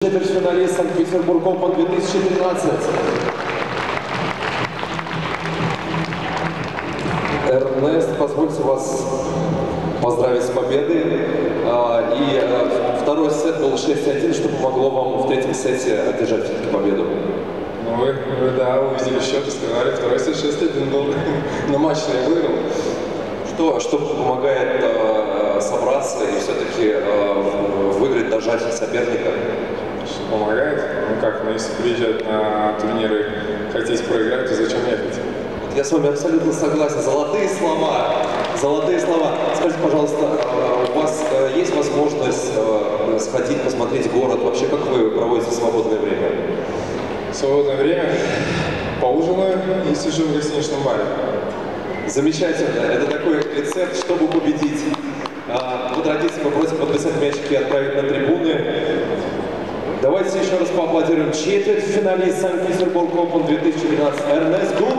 Четвертьфиналист Санкт-Петербург Open 2013. Эрнест, позвольте вас поздравить с победой. Второй сет был 6-1, что помогло вам в третьем сете одержать все-таки победу. Ну, вы увидели счет и сказали, второй сет 6-1 был. Но матч я выиграл. Что помогает собраться и все-таки выиграть, дожать соперника? Что помогает? Ну как, если приезжать на турниры, хотите проиграть, то зачем ехать? Я с вами абсолютно согласен. Золотые слова. Золотые слова. Скажите, пожалуйста, у вас есть возможность сходить, посмотреть город? Вообще, как вы проводите свободное время? Свободное время поужинаю и сижу в гостиничном баре. Замечательно. Это такой рецепт, чтобы победить. По традиции мы просим подписать мячики и отправить на трибуны. Давайте еще раз поаплодируем. Четвертьфиналист Санкт-Петербург Open 2012 Эрнест Гуд.